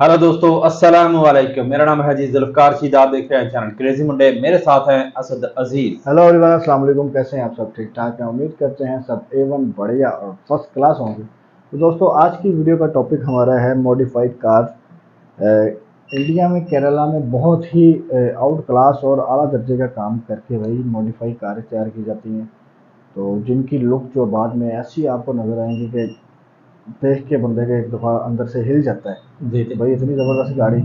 Hello दोस्तों, अस्सलाम वालेकुम। मेरा नाम है जी जुल्फकार शीद। आप देख रहे हैं चैनल क्रेजी मुंडे। मेरे साथ हैं असद अजीज। हेलो एवरीवन, अस्सलाम वालेकुम। कैसे हैं आप? सब ठीक ठाक हैं? उम्मीद करते हैं सब एवन बढ़िया और फर्स्ट क्लास होंगे। तो दोस्तों, आज की वीडियो का टॉपिक हमारा है मॉडिफाइड कार। इंडिया में केरला में बहुत ही आउट क्लास और आला दर्जे का काम करके भाई मॉडिफाइड कारें तैयार की जाती हैं। तो जिनकी लुक जो बाद में ऐसी आपको नज़र आएंगी कि देख के बंदे के एक दफ़ा अंदर से हिल जाता है जी कि जी। भाई इतनी ज़बरदस्त गाड़ी।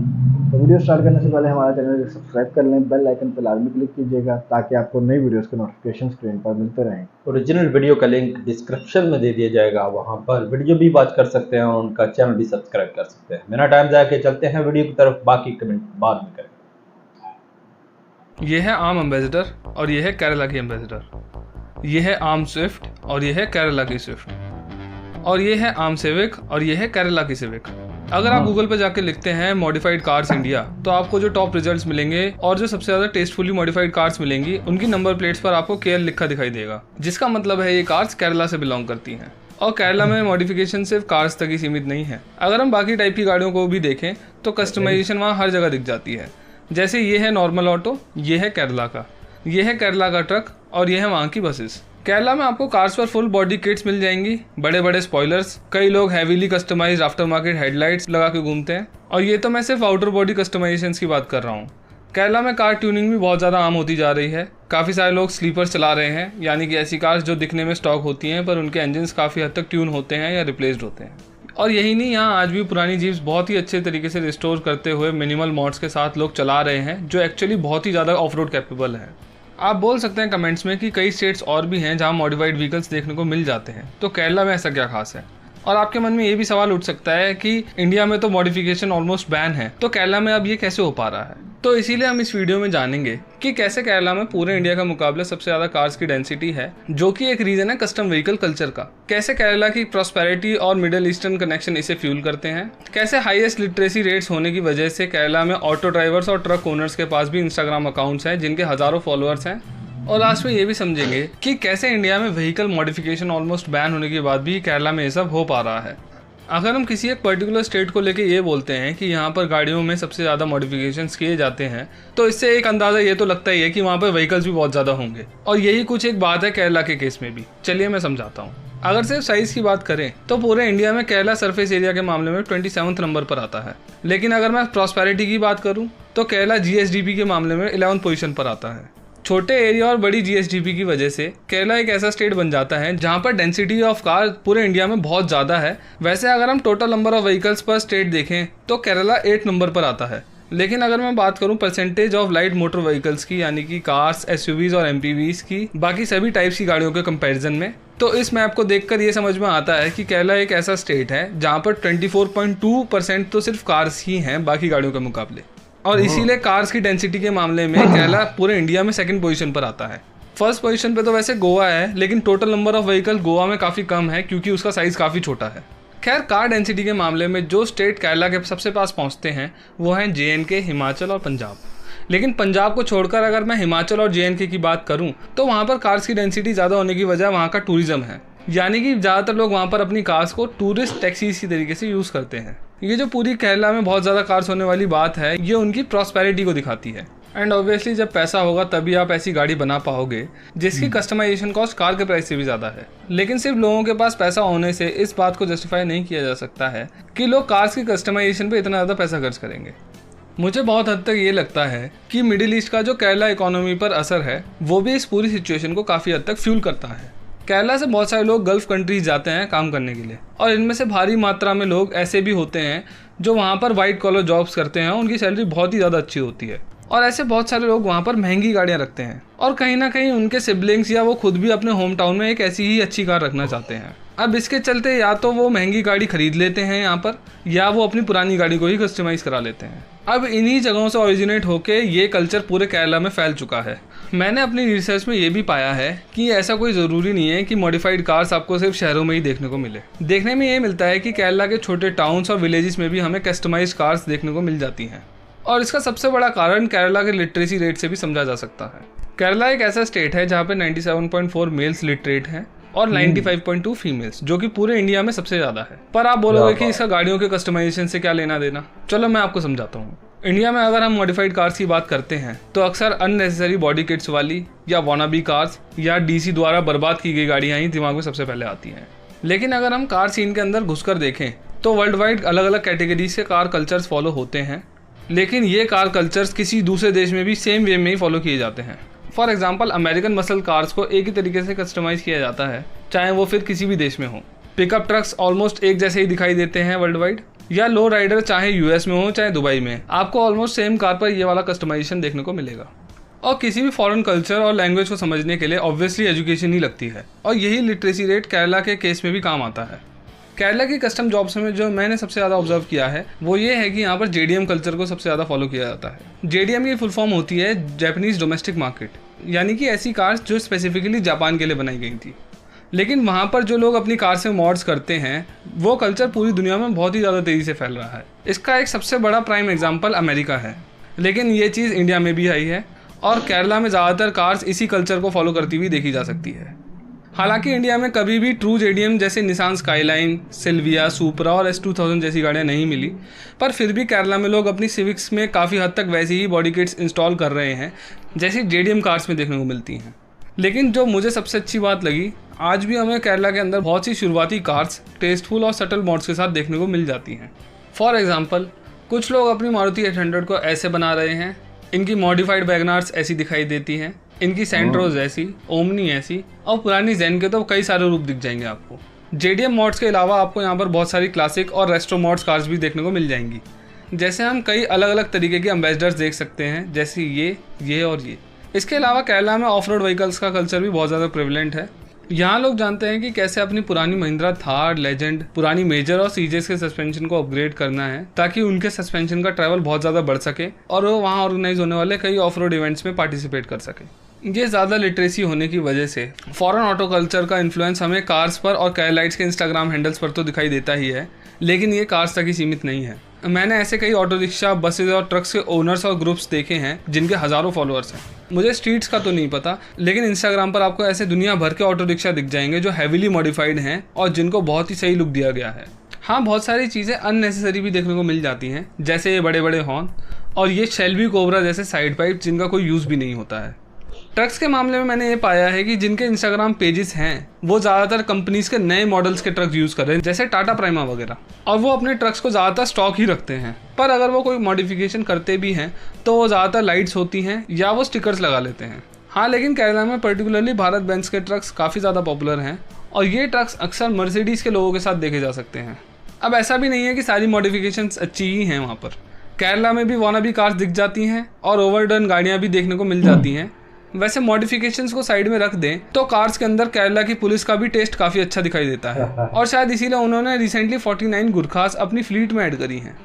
तो वीडियो स्टार्ट करने से पहले हमारा चैनल सब्सक्राइब कर लें, बेल आइकन पर लाजमी क्लिक कीजिएगा ताकि आपको नई वीडियोस के नोटिफिकेशन स्क्रीन पर मिलते रहें। ओरिजिनल वीडियो का लिंक डिस्क्रिप्शन में दे दिया जाएगा, वहां पर वीडियो भी वॉच कर सकते हैं और उनका चैनल भी सब्सक्राइब कर सकते हैं। बिना टाइम जाए के चलते हैं वीडियो की तरफ, बाकी कमेंट बाद में करें। ये है आम एम्बेसडर और ये है केरला की एम्बेसडर। ये है आम स्विफ्ट और ये है केरला की स्विफ्ट। और ये है आम सिविक और ये है केरला की सिविक। अगर आप गूगल पर जाके लिखते हैं मॉडिफाइड कार्स इंडिया तो आपको जो टॉप रिजल्ट्स मिलेंगे और जो सबसे ज़्यादा टेस्टफुली मॉडिफाइड कार्स मिलेंगी उनकी नंबर प्लेट्स पर आपको केएल लिखा दिखाई देगा, जिसका मतलब है ये कार्स केरला से बिलोंग करती हैं। और केरला में मॉडिफिकेशन सिर्फ कार्स तक ही सीमित नहीं है। अगर हम बाकी टाइप की गाड़ियों को भी देखें तो कस्टमाइजेशन वहाँ हर जगह दिख जाती है। जैसे ये है नॉर्मल ऑटो, ये है केरला का, ये है केरला का ट्रक और ये है वहाँ की बसेस। केरला में आपको कार्स पर फुल बॉडी किट्स मिल जाएंगी, बड़े बड़े स्पॉयलर्स, कई लोग heavily customised aftermarket headlights लगा के घूमते हैं। और ये तो मैं सिर्फ आउटर बॉडी कस्टमाइजेशंस की बात कर रहा हूँ। केरला में कार ट्यूनिंग भी बहुत ज़्यादा आम होती जा रही है। काफ़ी सारे लोग स्लीपर्स चला रहे हैं, यानी कि ऐसी कार्स जो दिखने में स्टॉक होती हैं पर उनके इंजन्स काफ़ी हद तक ट्यून होते हैं या रिप्लेस्ड होते हैं। और यही नहीं, यहाँ आज भी पुरानी जीप्स बहुत ही अच्छे तरीके से रिस्टोर करते हुए मिनिमल मॉड्स के साथ लोग चला रहे हैं, जो एक्चुअली बहुत ही ज़्यादा ऑफ रोड कैपेबल है। आप बोल सकते हैं कमेंट्स में कि कई स्टेट्स और भी हैं जहाँ मॉडिफाइड व्हीकल्स देखने को मिल जाते हैं, तो केरला में ऐसा क्या खास है? और आपके मन में ये भी सवाल उठ सकता है कि इंडिया में तो मॉडिफिकेशन ऑलमोस्ट बैन है, तो केरला में अब ये कैसे हो पा रहा है? तो इसीलिए हम इस वीडियो में जानेंगे कि कैसे केरला में पूरे इंडिया का मुकाबले सबसे ज़्यादा कार्स की डेंसिटी है, जो कि एक रीज़न है कस्टम व्हीकल कल्चर का। कैसे केरला की प्रॉस्पेरिटी और मिडिल ईस्टर्न कनेक्शन इसे फ्यूल करते हैं। कैसे हाईएस्ट लिटरेसी रेट्स होने की वजह से केरला में ऑटो ड्राइवर्स और ट्रक ओनर्स के पास भी इंस्टाग्राम अकाउंट्स हैं जिनके हज़ारों फॉलोअर्स हैं। और लास्ट में ये भी समझेंगे कि कैसे इंडिया में व्हीकल मॉडिफिकेशन ऑलमोस्ट बैन होने के बाद भी केरला में ये सब हो पा रहा है। अगर हम किसी एक पर्टिकुलर स्टेट को लेके ये बोलते हैं कि यहाँ पर गाड़ियों में सबसे ज़्यादा मॉडिफिकेशंस किए जाते हैं, तो इससे एक अंदाज़ा ये तो लगता ही है कि वहाँ पर व्हीकल्स भी बहुत ज़्यादा होंगे। और यही कुछ एक बात है केरला के केस में भी। चलिए मैं समझाता हूँ। अगर सिर्फ साइज़ की बात करें तो पूरे इंडिया में केरला सरफेस एरिया के मामले में 27वें नंबर पर आता है। लेकिन अगर मैं प्रॉस्पेरिटी की बात करूँ तो केरला जीएसडीपी के मामले में 11वीं पोजीशन पर आता है। छोटे एरिया और बड़ी जीएसडीपी की वजह से केरला एक ऐसा स्टेट बन जाता है जहां पर डेंसिटी ऑफ कार पूरे इंडिया में बहुत ज़्यादा है। वैसे अगर हम टोटल नंबर ऑफ व्हीकल्स पर स्टेट देखें तो केरला 8 नंबर पर आता है। लेकिन अगर मैं बात करूं percentage of light motor vehicles की, यानी कि कार्स, एसयूवीज और एमपीवीज की बाकी सभी टाइप्स की गाड़ियों के कंपैरिजन में, तो इस मैप को देखकर ये समझ में आता है कि केरला एक ऐसा स्टेट है जहाँ पर 24.2% तो सिर्फ कार्स ही हैं बाकी गाड़ियों के मुकाबले। और इसीलिए कार्स की डेंसिटी के मामले में केरला पूरे इंडिया में सेकंड पोजीशन पर आता है। फर्स्ट पोजीशन पे तो वैसे गोवा है, लेकिन total number of vehicle Goa में काफ़ी कम है क्योंकि उसका साइज़ काफ़ी छोटा है। खैर, कार डेंसिटी के मामले में जो स्टेट केरला के सबसे पास पहुंचते हैं वो हैं जेएनके, हिमाचल और पंजाब। लेकिन पंजाब को छोड़कर अगर मैं हिमाचल और जेएनके की बात करूं तो वहाँ पर कार्स की डेंसिटी ज़्यादा होने की वजह वहाँ का टूरिज्म है, यानी कि ज़्यादातर लोग वहाँ पर अपनी कार्स को टूरिस्ट टैक्सीज की तरीके से यूज़ करते हैं। ये जो पूरी केरला में बहुत ज़्यादा कार्स होने वाली बात है, ये उनकी प्रॉस्पेरिटी को दिखाती है। एंड ऑब्वियसली जब पैसा होगा तभी आप ऐसी गाड़ी बना पाओगे जिसकी कस्टमाइजेशन कॉस्ट कार के प्राइस से भी ज़्यादा है। लेकिन सिर्फ लोगों के पास पैसा होने से इस बात को जस्टिफाई नहीं किया जा सकता है कि लोग कार्स की कस्टमाइजेशन पे इतना ज़्यादा पैसा खर्च करेंगे। मुझे बहुत हद तक ये लगता है कि मिडिल ईस्ट का जो केरला इकोनॉमी पर असर है वो भी इस पूरी सिचुएशन को काफ़ी हद तक फ्यूल करता है। केरला से बहुत सारे लोग गल्फ कंट्रीज जाते हैं काम करने के लिए, और इनमें से भारी मात्रा में लोग ऐसे भी होते हैं जो वहाँ पर वाइट कॉलर जॉब्स करते हैं, उनकी सैलरी बहुत ही ज़्यादा अच्छी होती है। और ऐसे बहुत सारे लोग वहाँ पर महंगी गाड़ियाँ रखते हैं और कहीं ना कहीं उनके सिबलिंग्स या वो खुद भी अपने होम टाउन में एक ऐसी ही अच्छी कार रखना चाहते हैं। अब इसके चलते या तो वो महंगी गाड़ी खरीद लेते हैं यहाँ पर, या वो अपनी पुरानी गाड़ी को ही कस्टमाइज़ करा लेते हैं। अब इन्हीं जगहों से ओरिजिनेट होके ये कल्चर पूरे केरला में फैल चुका है। मैंने अपनी रिसर्च में ये भी पाया है कि ऐसा कोई ज़रूरी नहीं है कि मॉडिफाइड कार्स आपको सिर्फ शहरों में ही देखने को मिले। देखने में ये मिलता है कि केरला के छोटे टाउन्स और विलेजेस में भी हमें कस्टमाइज्ड कार्स देखने को मिल जाती हैं। और इसका सबसे बड़ा कारण केरला के लिटरेसी रेट से भी समझा जा सकता है। केरला एक ऐसा स्टेट है जहाँ पे 97.4 मेल्स लिटरेट हैं और 95.2 फीमेल्स, जो कि पूरे इंडिया में सबसे ज्यादा है। पर आप बोलोगे कि इसका गाड़ियों के कस्टमाइजेशन से क्या लेना देना। चलो मैं आपको समझाता हूँ। इंडिया में अगर हम मॉडिफाइड कार्स की बात करते हैं तो अक्सर अननेसेसरी बॉडी किट्स वाली या वानाबी कार्स या डीसी द्वारा बर्बाद की गई गाड़ियां ही दिमाग में सबसे पहले आती हैं। लेकिन अगर हम कार सीन के अंदर घुसकर देखें तो वर्ल्ड वाइड अलग अलग कैटेगरीज के कार कल्चर्स फॉलो होते हैं, लेकिन ये कार कल्चर्स किसी दूसरे देश में भी सेम वे में ही फॉलो किए जाते हैं। For example, American muscle cars को एक ही तरीके से कस्टमाइज किया जाता है, चाहे वो फिर किसी भी देश में हो। पिकअप ट्रक्स ऑलमोस्ट एक जैसे ही दिखाई देते हैं वर्ल्ड वाइड, या लो राइडर चाहे यूएस में हो चाहे दुबई में, आपको ऑलमोस्ट सेम कार पर ये वाला कस्टमाइजेशन देखने को मिलेगा। और किसी भी फॉरेन कल्चर और लैंग्वेज को समझने के लिए ऑब्वियसली एजुकेशन ही लगती है, और यही लिटरेसी रेट केरला के केस में भी काम आता है। केरला की कस्टम जॉब्स में जो मैंने सबसे ज़्यादा ऑब्जर्व किया है वो ये है कि यहाँ पर जेडीएम कल्चर को सबसे ज़्यादा फॉलो किया जाता है। जेडीएम की फुल फॉर्म होती है जापानीज डोमेस्टिक मार्केट, यानी कि ऐसी कार्स जो स्पेसिफिकली जापान के लिए बनाई गई थी। लेकिन वहाँ पर जो लोग अपनी कार से मॉड्स करते हैं वो कल्चर पूरी दुनिया में बहुत ही ज़्यादा तेज़ी से फैल रहा है। इसका एक सबसे बड़ा प्राइम एग्जाम्पल अमेरिका है, लेकिन ये चीज़ इंडिया में भी आई है और केरला में ज़्यादातर कार्स इसी कल्चर को फॉलो करती हुई देखी जा सकती है। हालांकि इंडिया में कभी भी ट्रू जेडीएम जैसे निसान स्काईलाइन, सिल्विया, सुपरा और S2000 जैसी गाड़ियाँ नहीं मिली, पर फिर भी केरला में लोग अपनी सिविक्स में काफ़ी हद तक वैसी ही बॉडी किट्स इंस्टॉल कर रहे हैं जैसी जेडीएम कार्स में देखने को मिलती हैं। लेकिन जो मुझे सबसे अच्छी बात लगी, आज भी हमें केरला के अंदर बहुत सी शुरुआती कार्स टेस्टफुल और सटल मॉड्स के साथ देखने को मिल जाती हैं। फॉर एग्जाम्पल, कुछ लोग अपनी मारुति 800 को ऐसे बना रहे हैं, इनकी मॉडिफाइड वैगनार्स ऐसी दिखाई देती हैं, इनकी सेंट्रोज ऐसी, ओमनी ऐसी, और पुरानी जेन के तो कई सारे रूप दिख जाएंगे आपको। जेडीएम मॉड्स के अलावा आपको यहाँ पर बहुत सारी क्लासिक और रेस्ट्रो मॉड्स कार्स भी देखने को मिल जाएंगी। जैसे हम कई अलग अलग तरीके के एम्बेसडर्स देख सकते हैं, जैसे ये और ये। इसके अलावा केरला में ऑफ रोड व्हीकल्स का कल्चर भी बहुत ज़्यादा प्रेवलेंट है। यहाँ लोग जानते हैं कि कैसे अपनी पुरानी महिंद्रा थार, लेजेंड, पुरानी मेजर और सीजेस के सस्पेंशन को अपग्रेड करना है ताकि उनके सस्पेंशन का ट्रैवल बहुत ज़्यादा बढ़ सके और वो वहाँ ऑर्गेनाइज होने वाले कई ऑफ रोड इवेंट्स में पार्टिसिपेट कर सके। ये ज़्यादा लिटरेसी होने की वजह से फॉरेन ऑटो कल्चर का इन्फ्लुएंस हमें कार्स पर और केरलाइट्स के इंस्टाग्राम हैंडल्स पर तो दिखाई देता ही है, लेकिन ये कार्स तक ही सीमित नहीं है। मैंने ऐसे कई ऑटो रिक्शा, बसेज और ट्रक्स के ओनर्स और ग्रुप्स देखे हैं जिनके हज़ारों फॉलोअर्स हैं। मुझे स्ट्रीट्स का तो नहीं पता, लेकिन इंस्टाग्राम पर आपको ऐसे दुनिया भर के ऑटो रिक्शा दिख जाएंगे जो हैवीली मॉडिफाइड हैं और जिनको बहुत ही सही लुक दिया गया है। हाँ, बहुत सारी चीज़ें अननेसेसरी भी देखने को मिल जाती हैं, जैसे ये बड़े बड़े हॉर्न और ये शेल्बी कोबरा जैसे साइड पाइप जिनका कोई यूज़ भी नहीं होता है। ट्रक्स के मामले में मैंने ये पाया है कि जिनके इंस्टाग्राम पेजेस हैं वो ज़्यादातर कंपनीज के नए मॉडल्स के ट्रक्स यूज़ कर रहे हैं, जैसे टाटा प्राइमा वगैरह, और वो अपने ट्रक्स को ज़्यादातर स्टॉक ही रखते हैं। पर अगर वो कोई मॉडिफिकेशन करते भी हैं तो वो ज़्यादातर लाइट्स होती हैं या वो स्टिकर्स लगा लेते हैं। हाँ, लेकिन केरला में पर्टिकुलरली भारत बेंज के ट्रक्स काफ़ी ज़्यादा पॉपुलर हैं और ये ट्रक्स अक्सर मर्सिडीज़ के लोगों के साथ देखे जा सकते हैं। अब ऐसा भी नहीं है कि सारी मॉडिफिकेशंस अच्छी ही हैं वहाँ पर। केरला में भी वानाबी कार्स दिख जाती हैं और ओवरडन गाड़ियाँ भी देखने को मिल जाती हैं। वैसे मॉडिफिकेशंस को साइड में रख दें तो कार्स के अंदर केरला की पुलिस का भी टेस्ट काफ़ी अच्छा दिखाई देता है और शायद इसीलिए उन्होंने रिसेंटली 49 गुरखास अपनी फ्लीट में ऐड करी हैं।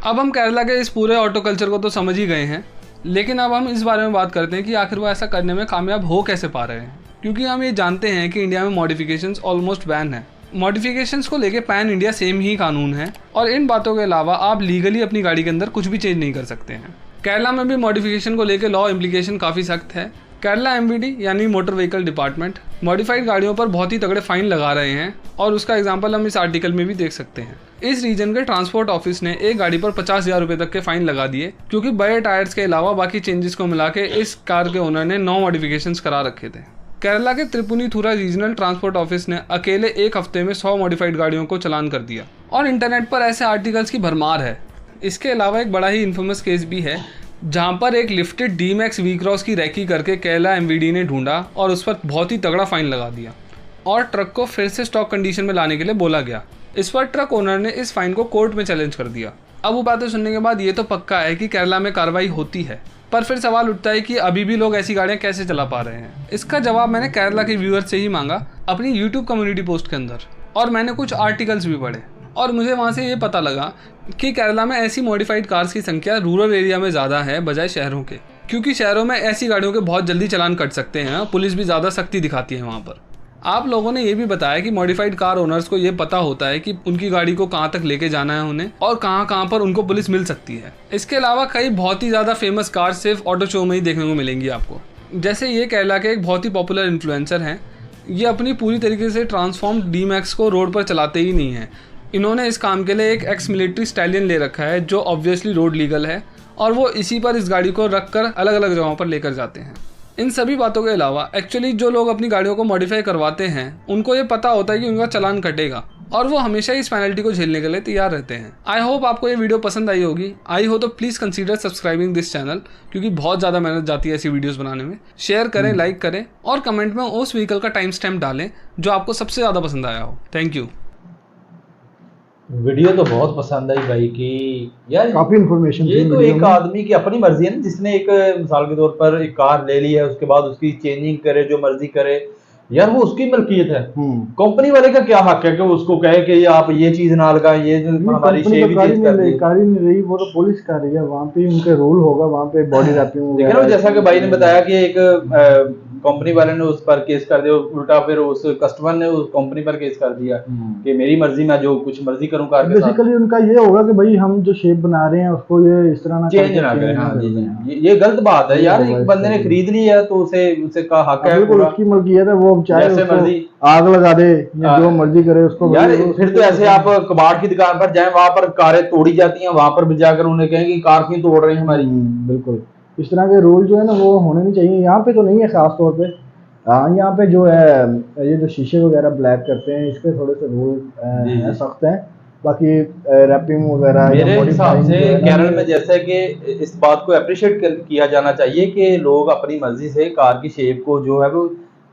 अब हम केरला के इस पूरे ऑटो कल्चर को तो समझ ही गए हैं, लेकिन अब हम इस बारे में बात करते हैं कि आखिर वो ऐसा करने में कामयाब हो कैसे पा रहे हैं, क्योंकि हम ये जानते हैं कि इंडिया में मॉडिफिकेशंस ऑलमोस्ट बैन है। मॉडिफिकेशंस को लेके पैन इंडिया सेम ही कानून है और इन बातों के अलावा आप लीगली अपनी गाड़ी के अंदर कुछ भी चेंज नहीं कर सकते हैं। केरला में भी मॉडिफिकेशन को लेकर लॉ इम्प्लीकेशन काफ़ी सख्त है। केरला एमवीडी यानी मोटर व्हीकल डिपार्टमेंट मॉडिफाइड गाड़ियों पर बहुत ही तगड़े फाइन लगा रहे हैं और उसका एग्जांपल हम इस आर्टिकल में भी देख सकते हैं। इस रीजन के ट्रांसपोर्ट ऑफिस ने एक गाड़ी पर 50,000 रुपये तक के फाइन लगा दिए, क्योंकि बड़े टायर्स के अलावा बाकी चेंजेस को मिला के इस कार के ओनर ने 9 मॉडिफिकेशंस करा रखे थे। केरला के त्रिपुनिथुरा रीजनल ट्रांसपोर्ट ऑफिस ने अकेले एक हफ्ते में 100 मॉडिफाइड गाड़ियों को चालान कर दिया और इंटरनेट पर ऐसे आर्टिकल्स की भरमार है। इसके अलावा एक बड़ा ही इन्फेमस केस भी है जहाँ पर एक लिफ्टेड D-Max V-Cross की रैकी करके केरला एमवीडी ने ढूंढा और उस पर बहुत ही तगड़ा फाइन लगा दिया और ट्रक को फिर से स्टॉक कंडीशन में लाने के लिए बोला गया। इस पर ट्रक ओनर ने इस फाइन को कोर्ट में चैलेंज कर दिया। अब वो बातें सुनने के बाद ये तो पक्का है कि केरला में कार्रवाई होती है, पर फिर सवाल उठता है कि अभी भी लोग ऐसी गाड़ियाँ कैसे चला पा रहे हैं। इसका जवाब मैंने केरला के व्यूअर से ही मांगा अपनी YouTube कम्युनिटी पोस्ट के अंदर, और मैंने कुछ आर्टिकल्स भी पढ़े और मुझे वहाँ से ये पता लगा कि केरला में ऐसी मॉडिफाइड कार्स की संख्या रूरल एरिया में ज़्यादा है बजाय शहरों के, क्योंकि शहरों में ऐसी गाड़ियों के बहुत जल्दी चालान कट सकते हैं, पुलिस भी ज़्यादा सख्ती दिखाती है वहाँ पर। आप लोगों ने ये भी बताया कि मॉडिफाइड कार ओनर्स को ये पता होता है कि उनकी गाड़ी को कहाँ तक लेके जाना है उन्हें और कहाँ पर उनको पुलिस मिल सकती है। इसके अलावा कई बहुत ही ज़्यादा फेमस कार्स सिर्फ ऑटो शो में ही देखने को मिलेंगी आपको। जैसे ये केरला के एक बहुत ही पॉपुलर इन्फ्लुएंसर हैं ये अपनी पूरी तरीके से ट्रांसफॉर्म डी मैक्स को रोड पर चलाते ही नहीं हैं। इन्होंने इस काम के लिए एक एक्स मिलिट्री स्टैलियन ले रखा है जो ऑब्वियसली रोड लीगल है, और वो इसी पर इस गाड़ी को रख कर अलग अलग जगहों पर लेकर जाते हैं। इन सभी बातों के अलावा एक्चुअली जो लोग अपनी गाड़ियों को मॉडिफाई करवाते हैं उनको ये पता होता है कि उनका चालान कटेगा, और वो हमेशा इस पेनल्टी को झेलने के लिए तैयार रहते हैं। आई होप आपको ये वीडियो पसंद आई होगी। आई हो तो please consider subscribing this channel, क्योंकि बहुत ज़्यादा मेहनत जाती है ऐसी वीडियोस बनाने में। शेयर करें, लाइक करें, और कमेंट में उस व्हीकल का टाइम स्टैम्प डालें जो आपको सबसे ज़्यादा पसंद आया हो। Thank you. वीडियो तो बहुत पसंद आई भाई की यार, काफी इन्फॉर्मेशन। ये तो एक आदमी की अपनी मर्जी है ना, जिसने एक मिसाल के तौर पर एक कार ले ली है, उसके बाद उसकी चेंजिंग करे, जो मर्जी करे यार, वो उसकी मलकियत है। कंपनी वाले का क्या हक है कि उसको कहे कि आप ये चीज ना लगाएं, ये हमारी शेव ही चीज कर दी। कार ही नहीं रही, वो तो पुलिस का रही है, वहाँ पे उनके रूल होगा, वहाँ पे बॉडी रैपिंग देखिए ना, जैसा कि भाई ने बताया कि एक कंपनी वाले ने उस पर केस कर दिया, उल्टा फिर उस कस्टमर ने उस कंपनी पर केस कर दिया कि मेरी मर्जी, मैं जो कुछ मर्जी करूं कार के साथ। बेसिकली उनका ये होगा कि भाई हम जो शेप बना रहे हैं उसको ये इस तरह ना चेंज ना करें। हाँ जी, ये गलत बात है यार। एक बंदे ने खरीद ली है तो उसे का हक है, बिल्कुल उसकी मर्जी है, वो चाहे जैसे मर्जी आग लगा दे या जो मर्जी करे उसको यार। फिर तो ऐसे आप कबाड़ की दुकान पर जाएं, वहां पर कारें तोड़ी जाती हैं, वहां पर भी जाकर उन्हें कहेंगे कार क्यों तोड़ रही है हमारी। बिल्कुल इस तरह के रूल जो है ना वो होने नहीं चाहिए। यहाँ पे तो नहीं है खास तौर पे। हाँ, यहाँ पे जो है ये जो शीशे वगैरह ब्लैक करते हैं इसके थोड़े से रूल सख्त हैं। बाकी रैपिंग वगैरह मेरे हिसाब से केरल में जैसे कि इस बात को अप्रिशिएट किया जाना चाहिए कि लोग अपनी मर्जी से कार की शेप को जो है वो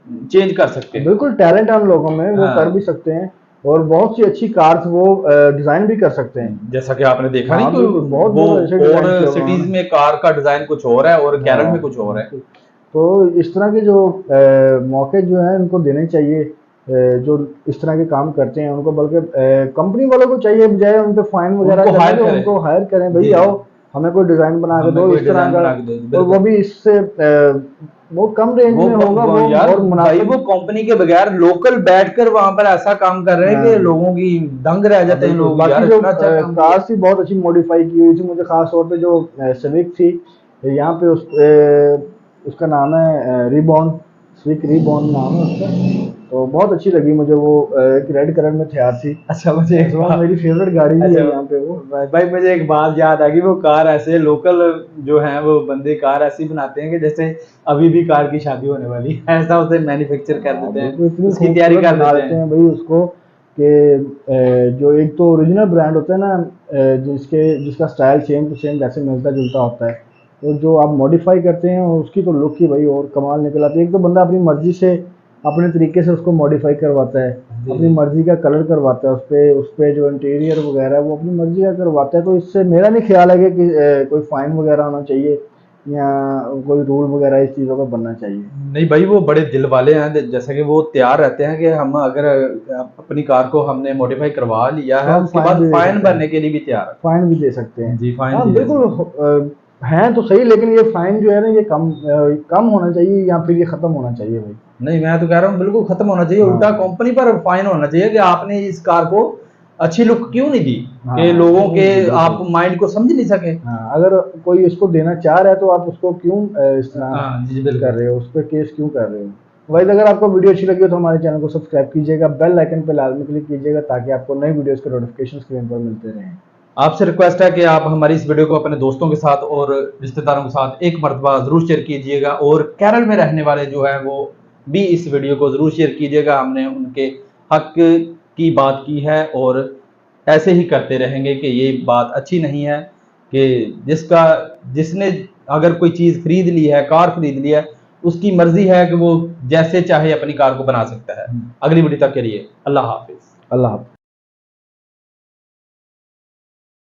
चेंज कर सकते हैं। बिल्कुल टैलेंट है उन लोगों में, वो कर भी सकते हैं, और बहुत सी अच्छी कार्स वो डिजाइन भी कर सकते हैं। जैसा कि आपने देखा नहीं, तो बहुत और सिटीज में कार का डिजाइन कुछ और है और केरल में कुछ और है। तो इस तरह के जो मौके जो हैं उनको देने चाहिए, जो इस तरह के काम करते हैं उनको, बल्कि कंपनी वालों को चाहिए बजाय उन पे फाइन वगैरह उनको हायर करें, भाई आओ हमें कोई डिजाइन बना के दो इस तरह का, और वो भी इससे वो कम रेंज में होगा। वो और मुनासिब, वो कंपनी के बगैर लोकल बैठकर वहां पर ऐसा काम कर रहे हैं कि लोगों की दंग रह जाते हैं लोग। बाकी जो कार थी बहुत अच्छी मॉडिफाई की हुई थी। मुझे खास तौर पे जो सिविक थी, यहाँ पे उसका नाम है रिबॉर्न, स्विक रिबॉर्न नाम है उसका, तो बहुत अच्छी लगी मुझे वो। एक रेड कलर में तैयार थी। अच्छा, मुझे मेरी फेवरेट गाड़ी है यहाँ पे वो। भाई मुझे एक बात याद आ गई, वो कार ऐसे लोकल जो है वो बंदे कार ऐसी बनाते हैं कि जैसे अभी भी कार की शादी होने वाली है, ऐसा उसे मैन्युफैक्चर कर देते हैं, उसकी तैयारी कर देते हैं भाई उसको, कि जो एक तो ओरिजिनल ब्रांड होता है ना, जिसका स्टाइल सेम टू सेम वैसे मिलता जुलता होता है, तो जो आप मॉडिफाई करते हैं उसकी तो लुक ही भाई और कमाल निकल आती है। एक तो बंदा अपनी मर्जी से अपने तरीके से उसको मॉडिफाई करवाता है, अपनी मर्जी का कलर करवाता है, उस पे जो इंटीरियर वगैरह है वो अपनी मर्जी का करवाता है। तो इससे मेरा नहीं ख्याल है कि कोई फाइन वगैरह होना चाहिए या कोई रूल वगैरह इस चीज़ों का बनना चाहिए। नहीं भाई, वो बड़े दिल वाले हैं, जैसे कि वो तैयार रहते हैं कि हम अगर अपनी कार को हमने मॉडिफाई करवा लिया है, उसके बाद फाइन भरने के लिए भी तैयार है, फाइन भी दे सकते हैं जी। फाइन बिल्कुल हैं तो सही, लेकिन ये फाइन जो है ना ये कम होना चाहिए या फिर ये खत्म होना चाहिए भाई। नहीं, मैं तो कह रहा हूँ बिल्कुल खत्म होना चाहिए। उल्टा कंपनी पर फाइन होना चाहिए कि आपने इस कार को अच्छी लुक क्यों नहीं दी, कि लोगों के आप माइंड को समझ नहीं सके। अगर कोई इसको देना चाह रहा है तो आप उसको क्यों इस तरह कर रहे हो, उस पर केस क्यों कर रहे हो। वैसे अगर आपको वीडियो अच्छी लगी हो तो हमारे चैनल को सब्सक्राइब कीजिएगा, बेल आइकन पर लाल में क्लिक कीजिएगा ताकि आपको नई वीडियोस के नोटिफिकेशन स्क्रीन पर मिलते रहें। आपसे रिक्वेस्ट है कि आप हमारी इस वीडियो को अपने दोस्तों के साथ और रिश्तेदारों के साथ एक मरतबा जरूर शेयर कीजिएगा, और केरल में रहने वाले जो है वो भी इस वीडियो को जरूर शेयर कीजिएगा। हमने उनके हक की बात की है और ऐसे ही करते रहेंगे कि ये बात अच्छी नहीं है कि जिसने अगर कोई चीज़ खरीद ली है, कार खरीद ली है, उसकी मर्जी है कि वो जैसे चाहे अपनी कार को बना सकता है। अगली वीडियो तक के लिए अल्लाह हाफिज़। अल्लाह हाफिज़।